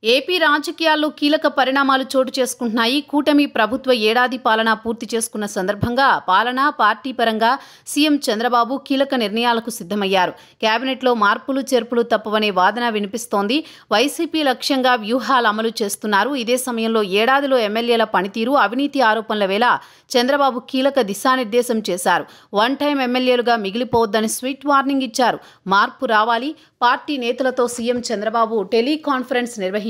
AP రాజకీయాల్లో కీలక పరిణామాలు చోటు చేసుకుంటున్నాయి. కూటమి ప్రభుత్వ ఏడాది పాలన పూర్తి చేసుకున్న సందర్భంగా పాలన, పార్టీ పరంగా సీఎం చంద్రబాబు కీలక నిర్ణయాలకు సిద్ధమయ్యారు. కేబినెట్లో మార్పులు, చేర్పులు తప్పవనే వాదన వినిపిస్తోంది. వైసీపీ లక్ష్యంగా వ్యూహాలు అమలు చేస్తున్నారు. ఇదే సమయంలో ఏడాదిలో ఎమ్మెల్యేల పనితీరు, అవినీతి ఆరోపణల వేళ చంద్రబాబు కీలక దిశానిర్దేశం చేశారు. వన్ టైం ఎమ్మెల్యేలుగా మిగిలిపోవద్దని స్వీట్ వార్నింగ్ ఇచ్చారు. మార్పు రావాలి. పార్టీ నేతలతో సీఎం చంద్రబాబు టెలికాన్ఫరెన్స్ నిర్వహించారు.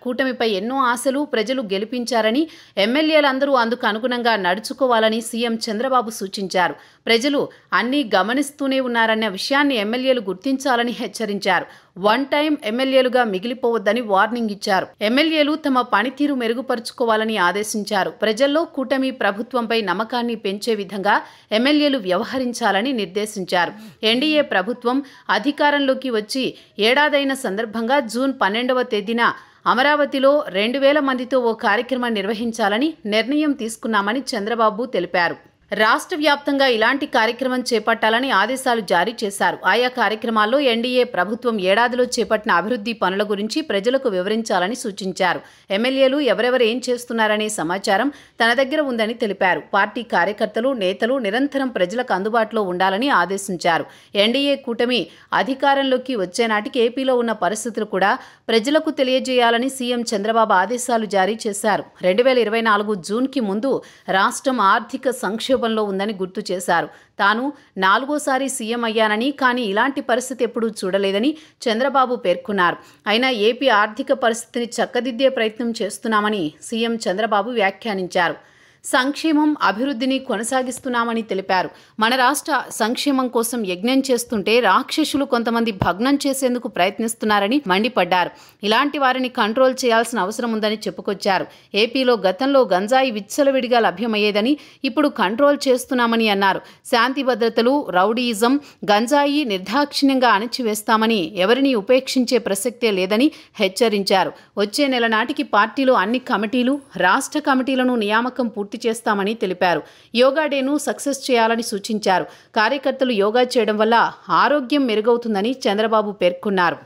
కూటమిపై ఎన్నో ఆశలు ప్రజలు గెలిపించారని, ఎమ్మెల్యేలందరూ అందుకు అనుగుణంగా నడుచుకోవాలని సీఎం చంద్రబాబు సూచించారు. ప్రజలు అన్నీ గమనిస్తూనే ఉన్నారన్న విషయాన్ని ఎమ్మెల్యేలు గుర్తించాలని హెచ్చరించారు. వన్ టైం ఎమ్మెల్యేలుగా మిగిలిపోవద్దని వార్నింగ్ ఇచ్చారు. ఎమ్మెల్యేలు తమ పనితీరు మెరుగుపరుచుకోవాలని ఆదేశించారు. ప్రజల్లో కూటమి ప్రభుత్వంపై నమ్మకాన్ని పెంచే విధంగా ఎమ్మెల్యేలు వ్యవహరించాలని నిర్దేశించారు. ఎన్డీఏ ప్రభుత్వం అధికారంలోకి వచ్చి ఏడాదైన సందర్భంగా జూన్ 12వ తేదీన అమరావతిలో 2000 మందితో ఓ కార్యక్రమం నిర్వహించాలని నిర్ణయం తీసుకున్నామని చంద్రబాబు తెలిపారు. రాష్ట్ర వ్యాప్తంగా ఇలాంటి కార్యక్రమం చేపట్టాలని ఆదేశాలు జారీ చేశారు. ఆయా కార్యక్రమాల్లో ఎన్డీఏ ప్రభుత్వం ఏడాదిలో చేపట్టిన అభివృద్ధి పనుల గురించి ప్రజలకు వివరించాలని సూచించారు. ఎమ్మెల్యేలు ఎవరెవరు ఏం చేస్తున్నారనే సమాచారం తన దగ్గర ఉందని తెలిపారు. పార్టీ కార్యకర్తలు, నేతలు నిరంతరం ప్రజలకు అందుబాటులో ఉండాలని ఆదేశించారు. ఎన్డీఏ కూటమి అధికారంలోకి వచ్చే నాటికి ఏపీలో ఉన్న పరిస్థితులు కూడా ప్రజలకు తెలియజేయాలని సీఎం చంద్రబాబు ఆదేశాలు జారీ చేశారు. 2024 జూన్కి ముందు రాష్ట్రం ఆర్థిక సంక్షోభంలో ఉందని గుర్తు చేశారు. తాను 4వసారి సీఎం అయ్యానని, కానీ ఇలాంటి పరిస్థితి ఎప్పుడూ చూడలేదని చంద్రబాబు పేర్కొన్నారు. అయినా ఏపీ ఆర్థిక పరిస్థితిని చక్కదిద్దే ప్రయత్నం చేస్తున్నామని సీఎం చంద్రబాబు వ్యాఖ్యానించారు. సంక్షేమం, అభివృద్ధిని కొనసాగిస్తున్నామని తెలిపారు. మన రాష్ట్ర సంక్షేమం కోసం యజ్ఞం చేస్తుంటే రాక్షసులు కొంతమంది భగ్నం చేసేందుకు ప్రయత్నిస్తున్నారని మండిపడ్డారు. ఇలాంటి వారిని కంట్రోల్ చేయాల్సిన అవసరం ఉందని చెప్పుకొచ్చారు. ఏపీలో గతంలో గంజాయి విచ్చలవిడిగా లభ్యమయ్యేదని, ఇప్పుడు కంట్రోల్ చేస్తున్నామని అన్నారు. శాంతి భద్రతలు, రౌడీయిజం, గంజాయి నిర్దాక్షిణ్యంగా అణిచివేస్తామని, ఎవరిని ఉపేక్షించే ప్రసక్తే లేదని హెచ్చరించారు. వచ్చే నెల నాటికి పార్టీలో అన్ని కమిటీలు, రాష్ట్ర కమిటీలను నియామకం పూర్తి చేస్తామని తెలిపారు. యోగా డేను సక్సెస్ చేయాలని సూచించారు. కార్యకర్తలు యోగా చేయడం వల్ల ఆరోగ్యం మెరుగవుతుందని చంద్రబాబు పేర్కొన్నారు.